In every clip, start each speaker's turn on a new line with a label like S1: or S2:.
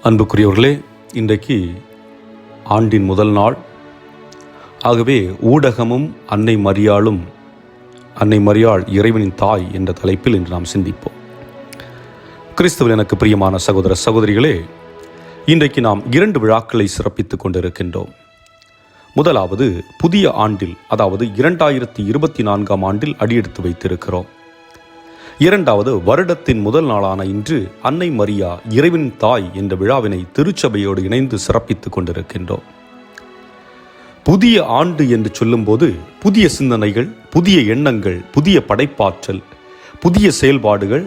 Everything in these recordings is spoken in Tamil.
S1: அன்புக்குரியவர்களே, இன்றைக்கு ஆண்டின் முதல் நாள். ஆகவே ஊடகமும் அன்னை மரியாள் இறைவனின் தாய் என்ற தலைப்பில் இன்று நாம் சிந்திப்போம். கிறிஸ்துவில் எனக்கு பிரியமான சகோதர சகோதரிகளே, இன்றைக்கு நாம் 2 விழாக்களை சிறப்பித்துக் கொண்டிருக்கின்றோம். முதலாவது புதிய ஆண்டில், அதாவது 2024ஆம் ஆண்டில் அடியெடுத்து வைத்திருக்கிறோம். இரண்டாவது வருடத்தின் முதல் நாளான இன்று அன்னை மரியா இறைவனின் தாய் என்ற விழாவினை திருச்சபையோடு இணைந்து சிறப்பித்துக் கொண்டிருக்கின்றோம். புதிய ஆண்டு என்று சொல்லும்போது புதிய சிந்தனைகள், புதிய எண்ணங்கள், புதிய படைப்பாற்றல், புதிய செயல்பாடுகள்,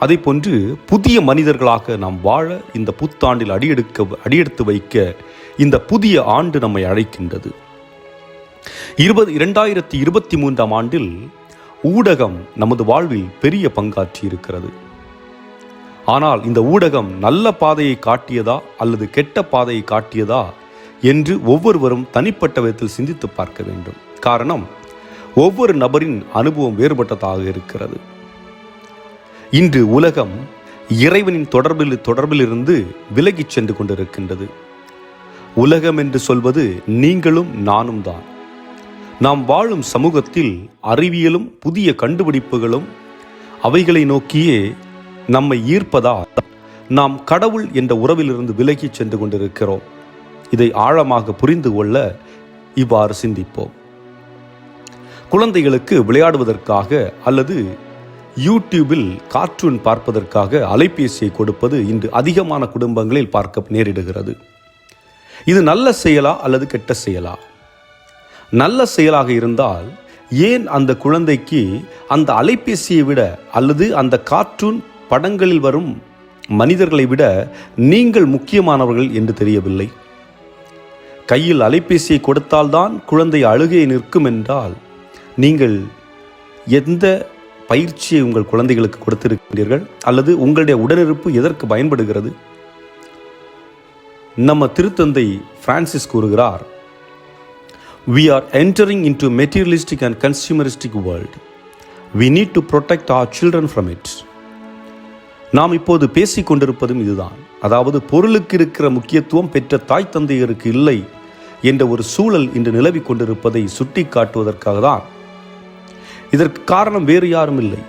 S1: அதை போன்று புதிய மனிதர்களாக நாம் வாழ இந்த புத்தாண்டில் அடியெடுத்து வைக்க இந்த புதிய ஆண்டு நம்மை அழைக்கின்றது. 2023ஆம் ஆண்டில் ஊடகம் நமது வாழ்வில் பெரிய பங்காற்றி இருக்கிறது. ஆனால் இந்த ஊடகம் நல்ல பாதையை காட்டியதா அல்லது கெட்ட பாதையை காட்டியதா என்று ஒவ்வொருவரும் தனிப்பட்ட விதத்தில் சிந்தித்து பார்க்க வேண்டும். காரணம், ஒவ்வொரு நபரின் அனுபவம் வேறுபட்டதாக இருக்கிறது. இன்று உலகம் இறைவனின் தொடர்பிலிருந்து விலகிச் சென்று கொண்டிருக்கின்றது. உலகம் என்று சொல்வது நீங்களும் நானும் தான். நாம் வாழும் சமூகத்தில் அறிவியலும் புதிய கண்டுபிடிப்புகளும் அவைகளை நோக்கியே நம்மை ஈர்ப்பதால் நாம் கடவுள் என்ற உறவிலிருந்து விலகி சென்று கொண்டிருக்கிறோம். இதை ஆழமாக புரிந்து கொள்ள இவ்வாறு சிந்திப்போம். குழந்தைகளுக்கு விளையாடுவதற்காக அல்லது யூடியூபில் கார்ட்டூன் பார்ப்பதற்காக அலைபேசியை கொடுப்பது இன்று அதிகமான குடும்பங்களில் பார்க்க நேரிடுகிறது. இது நல்ல செயலா அல்லது கெட்ட செயலா? நல்ல செயலாக இருந்தால் ஏன் அந்த குழந்தைக்கு அந்த அலைபேசியை விட அல்லது அந்த கார்ட்டூன் படங்களில் வரும் மனிதர்களை விட நீங்கள் முக்கியமானவர்கள் என்று தெரியவில்லை? கையில் அலைபேசியை கொடுத்தால்தான் குழந்தை அழுகை நிற்கும் என்றால் நீங்கள் எந்த பயிற்சியை உங்கள் குழந்தைகளுக்கு கொடுத்திருக்கின்றீர்கள்? அல்லது உங்களுடைய உடனிருப்பு எதற்கு பயன்படுகிறது? நம்ம திருத்தந்தை பிரான்சிஸ் கூறுகிறார், We are entering into a materialistic and consumeristic world. We need to protect our children from it. நாம் இப்போது பேசிக் கொண்டிருப்பதும் இதுதான். அதாவது பொருளுக்கு இருக்கிற முக்கியத்துவம் பெற்ற தாய் தந்தையருக்கு இல்லை என்ற ஒரு சூழல் இன்று நிலவி கொண்டிருப்பதை சுட்டி காட்டுவதற்காக தான். இதற்கு காரணம் வேறு யாரும் இல்லை,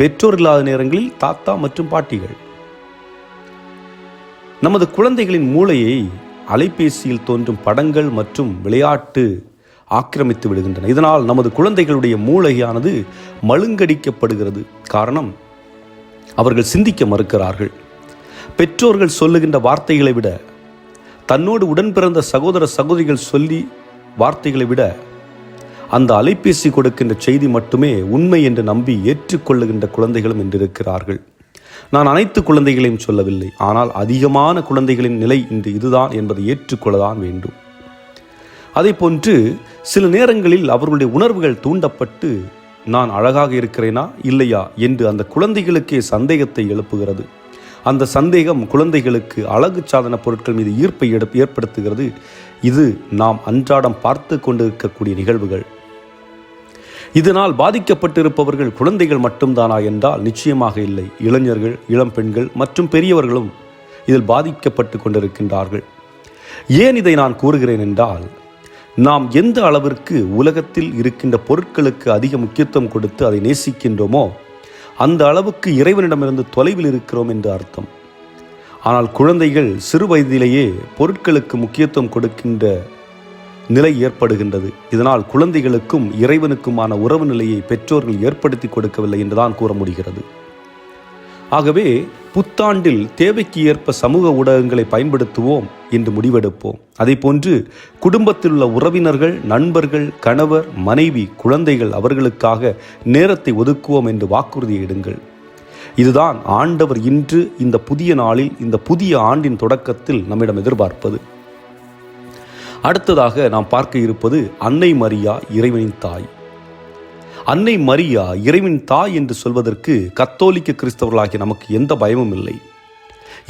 S1: பெற்றோர் இல்லாத நேரங்களில் தாத்தா மற்றும் பாட்டிகள். நமது குழந்தைகளின் மூளையை அலைபேசியில் தோன்றும் படங்கள் மற்றும் விளையாட்டு ஆக்கிரமித்து விடுகின்றன. இதனால் நமது குழந்தைகளுடைய மூளையானது மழுங்கடிக்கப்படுகிறது. காரணம், அவர்கள் சிந்திக்க மறுக்கிறார்கள். பெற்றோர்கள் சொல்லுகின்ற வார்த்தைகளை விட, தன்னோடு உடன் பிறந்த சகோதர சகோதரிகள் சொல்லி வார்த்தைகளை விட அந்த அலைபேசி கொடுக்கின்ற செய்தி மட்டுமே உண்மை என்று நம்பி ஏற்றுக்கொள்ளுகின்ற குழந்தைகளும் இன்றிருக்கிறார்கள். நான் அனைத்து குழந்தைகளையும் சொல்லவில்லை, ஆனால் அதிகமான குழந்தைகளின் நிலை இன்று இதுதான் என்பதை ஏற்றுக்கொள்ளதான் வேண்டும். அதே போன்று சில நேரங்களில் அவர்களுடைய உணர்வுகள் தூண்டப்பட்டு நான் அழகாக இருக்கிறேனா இல்லையா என்று அந்த குழந்தைகளுக்கே சந்தேகத்தை எழுப்புகிறது. அந்த சந்தேகம் குழந்தைகளுக்கு அழகு சாதன பொருட்கள் மீது ஈர்ப்பை ஏற்படுத்துகிறது. இது நாம் அன்றாடம் பார்த்து கொண்டிருக்கக்கூடிய நிகழ்வுகள். இதனால் பாதிக்கப்பட்டிருப்பவர்கள் குழந்தைகள் மட்டும்தானா என்றால் நிச்சயமாக இல்லை. இளைஞர்கள், இளம் பெண்கள் மற்றும் பெரியவர்களும் இதில் பாதிக்கப்பட்டு கொண்டிருக்கின்றார்கள். ஏன் இதை நான் கூறுகிறேன் என்றால், நாம் எந்த அளவிற்கு உலகத்தில் இருக்கின்ற பொருட்களுக்கு அதிக முக்கியத்துவம் கொடுத்து அதை நேசிக்கின்றோமோ அந்த அளவுக்கு இறைவனிடமிருந்து தொலைவில் இருக்கிறோம் என்று அர்த்தம். ஆனால் குழந்தைகள் சிறு வயதிலேயே பொருட்களுக்கு முக்கியத்துவம் கொடுக்கின்ற நிலை ஏற்படுகின்றது. இதனால் குழந்தைகளுக்கும் இறைவனுக்குமான உறவு நிலையை பெற்றோர்கள் ஏற்படுத்தி கொடுக்கவில்லை என்றுதான் கூற முடிகிறது. ஆகவே புத்தாண்டில் தேவைக்கு ஏற்ப சமூக ஊடகங்களை பயன்படுத்துவோம் என்று முடிவெடுப்போம். அதே போன்று குடும்பத்தில் உள்ள உறவினர்கள், நண்பர்கள், கணவர், மனைவி, குழந்தைகள் அவர்களுக்காக நேரத்தை ஒதுக்குவோம் என்று வாக்குறுதி எடுங்கள். இதுதான் ஆண்டவர் இன்று இந்த புதிய நாளில், இந்த புதிய ஆண்டின் தொடக்கத்தில் நம்மிடம் எதிர்பார்ப்பது. அடுத்ததாக நாம் பார்க்க இருப்பது அன்னை மரியா இறைவனின் தாய். அன்னை மரியா இறைவனின் தாய் என்று சொல்வதற்கு கத்தோலிக்க கிறிஸ்தவர்களாகிய நமக்கு எந்த பயமும் இல்லை.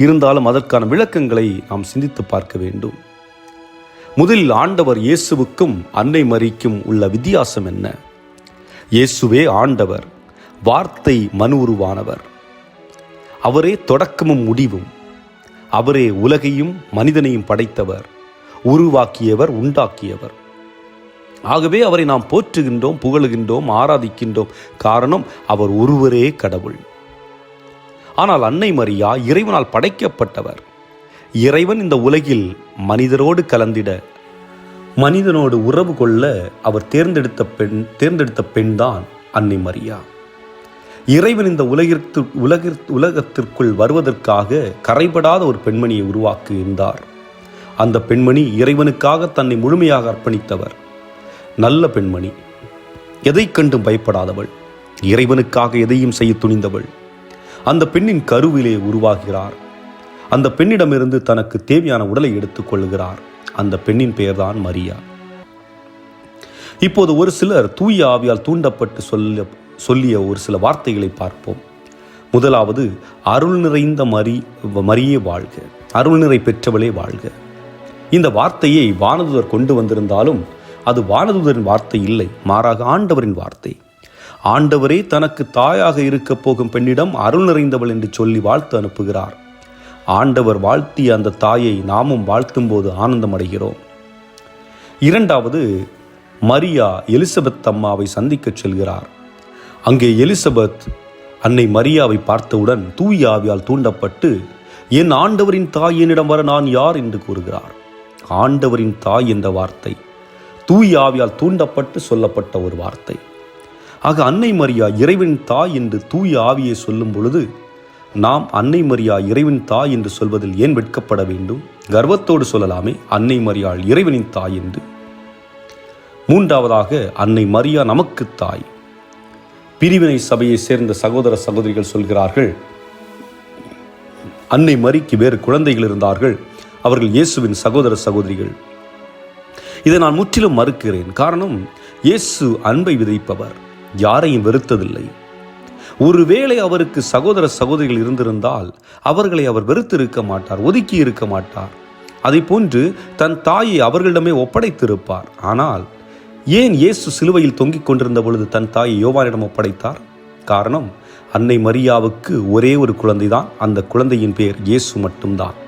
S1: இருந்தாலும் அதற்கான விளக்கங்களை நாம் சிந்தித்து பார்க்க வேண்டும். முதலில் ஆண்டவர் இயேசுவுக்கும் அன்னை மரிக்கும் உள்ள வித்தியாசம் என்ன? இயேசுவே ஆண்டவர், வார்த்தை மனு உருவானவர். அவரே தொடக்கமும் முடிவும். அவரே உலகையும் மனிதனையும் படைத்தவர், உருவாக்கியவர், உண்டாக்கியவர். ஆகவே அவரை நாம் போற்றுகின்றோம், புகழுகின்றோம், ஆராதிக்கின்றோம். காரணம், அவர் ஒருவரே கடவுள். ஆனால் அன்னை மரியா இறைவனால் படைக்கப்பட்டவர். இறைவன் இந்த உலகில் மனிதரோடு கலந்திட, மனிதனோடு உறவு கொள்ள அவர் தேர்ந்தெடுத்த பெண்தான் அன்னை மரியா. இறைவன் இந்த உலகத்திற்குள் வருவதற்காக கரைபடாத ஒரு பெண்மணியை உருவாக்குகின்றார். அந்த பெண்மணி இறைவனுக்காக தன்னை முழுமையாக அர்ப்பணித்தவர். நல்ல பெண்மணி, எதை கண்டும் பயப்படாதவள், இறைவனுக்காக எதையும் செய்ய துணிந்தவள். அந்த பெண்ணின் கருவிலே உருவாகிறார். அந்த பெண்ணிடமிருந்து தனக்கு தேவையான உடலை எடுத்துக் கொள்கிறார். அந்த பெண்ணின் பெயர்தான் மரியா. இப்போது ஒரு சிலர் தூய ஆவியால் தூண்டப்பட்டு சொல்லிய ஒரு சில வார்த்தைகளை பார்ப்போம். முதலாவது, அருள் நிறைந்த மரியே வாழ்க, அருள் நிறை பெற்றவளே வாழ்க. இந்த வார்த்தையை வானதூதர் கொண்டு வந்திருந்தாலும் அது வானதூதரின் வார்த்தை இல்லை, மாறாக ஆண்டவரின் வார்த்தை. ஆண்டவரே தனக்கு தாயாக இருக்க போகும் பெண்ணிடம் அருள் நிறைந்தவள் என்று சொல்லி வாழ்த்து அனுப்புகிறார். ஆண்டவர் வாழ்த்திய அந்த தாயை நாமும் வாழ்த்தும் போது ஆனந்தம் அடைகிறோம். இரண்டாவது, மரியா எலிசபெத் அம்மாவை சந்திக்க செல்கிறார். அங்கே எலிசபெத் அன்னை மரியாவை பார்த்தவுடன் தூய ஆவியால் தூண்டப்பட்டு, என் ஆண்டவரின் தாய் என்னிடம் வர நான் யார் என்று கூறுகிறார். ஆண்டவரின் தாய் என்ற வார்த்தை தூய ஆவியால் தூண்டப்பட்டு சொல்லப்பட்ட ஒரு வார்த்தை. ஆக அன்னை மரியா இறைவனின் தாய் என்று தூய ஆவியை சொல்லும் பொழுது நாம் அன்னை மரியா இறைவனின் தாய் என்று சொல்வதில் ஏன் வெட்கப்பட வேண்டும்? கர்வத்தோடு சொல்லலாமே, அன்னை மரியாள் இறைவனின் தாய் என்று. மூன்றாவதாக, அன்னை மரியா நமக்கு தாய். பிரிவினை சபையை சேர்ந்த சகோதர சகோதரிகள் சொல்கிறார்கள், அன்னை மரிக்கு வேறு குழந்தைகள் இருந்தார்கள், அவர்கள் இயேசுவின் சகோதர சகோதரிகள். இதை நான் முற்றிலும் மறுக்கிறேன். காரணம், இயேசு அன்பை விதைப்பவர், யாரையும் வெறுத்ததில்லை. ஒருவேளை அவருக்கு சகோதர சகோதரிகள் இருந்திருந்தால் அவர்களை அவர் வெறுத்து இருக்க மாட்டார், ஒதுக்கி இருக்க மாட்டார். அதை போன்று தன் தாயை அவர்களிடமே ஒப்படைத்திருப்பார். ஆனால் ஏன் இயேசு சிலுவையில் தொங்கிக் கொண்டிருந்த பொழுது தன் தாயை யோவானிடம் ஒப்படைத்தார்? காரணம், அன்னை மரியாவுக்கு ஒரே ஒரு குழந்தைதான், அந்த குழந்தையின் பெயர் இயேசு மட்டும்தான்.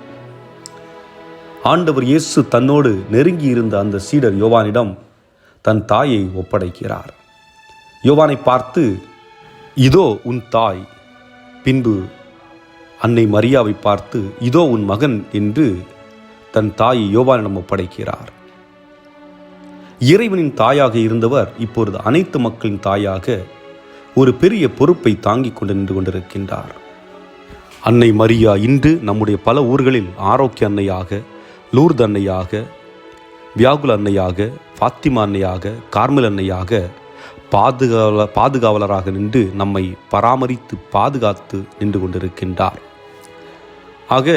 S1: ஆண்டவர் இயேசு தன்னோடு நெருங்கி இருந்த அந்த சீடர் யோவானிடம் தன் தாயை ஒப்படைக்கிறார். யோவானை பார்த்து, இதோ உன் தாய். பின்பு அன்னை மரியாவை பார்த்து, இதோ உன் மகன் என்று தன் தாயை யோவானிடம் ஒப்படைக்கிறார். இறைவனின் தாயாக இருந்தவர் இப்பொழுது அனைத்து மக்களின் தாயாக ஒரு பெரிய பொறுப்பை தாங்கிக் கொண்டு நின்று கொண்டிருக்கின்றார். அன்னை மரியா இன்று நம்முடைய பல ஊர்களில் ஆரோக்கிய அன்னையாக, லூர்து அன்னையாக, வியாகுல அன்னையாக, ஃபாத்திமா அன்னையாக, கார்மல் அன்னையாக பாதுகாவலராக நின்று நம்மை பராமரித்து பாதுகாத்து நின்று கொண்டிருக்கின்றார். ஆக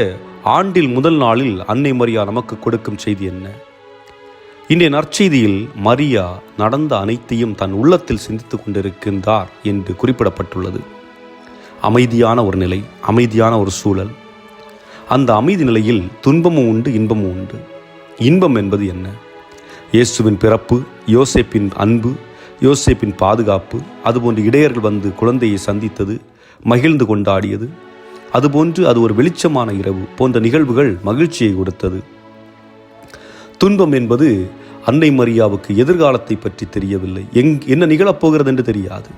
S1: ஆண்டில் முதல் நாளில் அன்னை மரியா நமக்கு கொடுக்கும் செய்தி என்ன? இன்றைய நற்செய்தியில் மரியா நடந்த அனைத்தையும் தன் உள்ளத்தில் சிந்தித்துக் கொண்டிருக்கின்றார் என்று குறிப்பிடப்பட்டுள்ளது. அமைதியான ஒரு நிலை, அமைதியான ஒரு சூழல். அந்த அமைதி நிலையில் துன்பமும் உண்டு, இன்பமும் உண்டு. இன்பம் என்பது என்ன? இயேசுவின் பிறப்பு, யோசேப்பின் அன்பு, யோசேப்பின் பாதுகாப்பு, அதுபோன்று இடையர்கள் வந்து குழந்தையை சந்தித்தது, மகிழ்ந்து கொண்டாடியது, அதுபோன்று அது ஒரு வெளிச்சமான இரவு போன்ற நிகழ்வுகள் மகிழ்ச்சியை கொடுத்தது. துன்பம் என்பது அன்னை மரியாவுக்கு எதிர்காலத்தை பற்றி தெரியவில்லை, என்ன நிகழப்போகிறது என்று தெரியாது.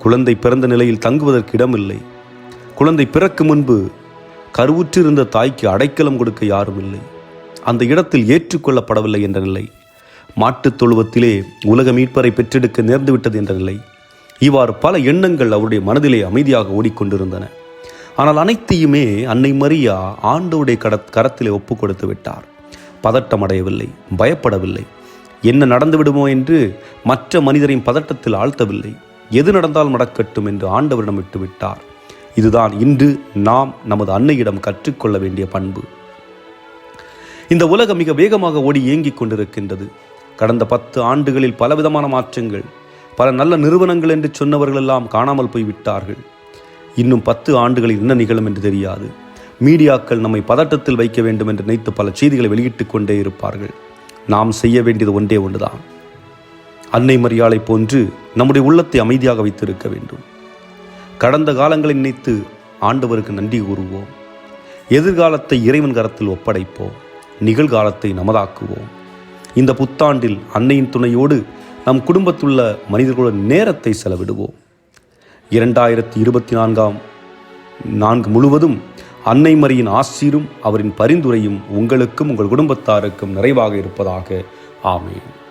S1: குழந்தை பிறந்த நிலையில் தங்குவதற்கு இடமில்லை. குழந்தை பிறக்கும் முன்பு கருவுற்றிருந்த தாய்க்கு அடைக்கலம் கொடுக்க யாரும் இல்லை. அந்த இடத்தில் ஏற்றுக்கொள்ளப்படவில்லை என்ற நிலை. மாட்டுத் தொழுவத்திலே உலக மீட்பரை பெற்றெடுக்க நேர்ந்துவிட்டது என்ற நிலை. இவ்வாறு பல எண்ணங்கள் அவருடைய மனதிலே அமைதியாக ஓடிக்கொண்டிருந்தன. ஆனால் அனைத்தையுமே அன்னை மரியா ஆண்டவருடைய கரத்திலே ஒப்பு கொடுத்து விட்டார். பதட்டம் அடையவில்லை, பயப்படவில்லை. என்ன நடந்துவிடுமோ என்று மற்ற மனிதரின் பதட்டத்தில் ஆழ்த்தவில்லை. எது நடந்தால் நடக்கட்டும் என்று ஆண்டவரிடம் விட்டு விட்டார். இதுதான் இன்று நாம் நமது அன்னையிடம் கற்றுக்கொள்ள வேண்டிய பண்பு. இந்த உலகம் மிக வேகமாக ஓடி இயங்கிக் கொண்டிருக்கின்றது. கடந்த 10 ஆண்டுகளில் பலவிதமான மாற்றங்கள், பல நல்ல நிறுவனங்கள் என்று சொன்னவர்கள் எல்லாம் காணாமல் போய்விட்டார்கள். இன்னும் 10 ஆண்டுகளில் என்ன நிகழும் என்று தெரியாது. மீடியாக்கள் நம்மை பதட்டத்தில் வைக்க வேண்டும் என்று நினைத்து பல செய்திகளை வெளியிட்டுக் கொண்டே இருப்பார்கள். நாம் செய்ய வேண்டியது ஒன்றே ஒன்றுதான். அன்னை மரியாளை போன்று நம்முடைய உள்ளத்தை அமைதியாக வைத்திருக்க வேண்டும். கடந்த காலங்களை நினைத்து ஆண்டவருக்கு நன்றி கூறுவோம். எதிர்காலத்தை இறைவன் கரத்தில் ஒப்படைப்போம். நிகழ்காலத்தை நமதாக்குவோம். இந்த புத்தாண்டில் அன்னையின் துணையோடு நம் குடும்பத்துள்ள மனிதர்களுடன் நேரத்தை செலவிடுவோம். 2024 முழுவதும் அன்னை மரியின் ஆசீரும் அவரின் பரிந்துரையும் உங்களுக்கும் உங்கள் குடும்பத்தாருக்கும் நிறைவாக இருப்பதாக. ஆமென்.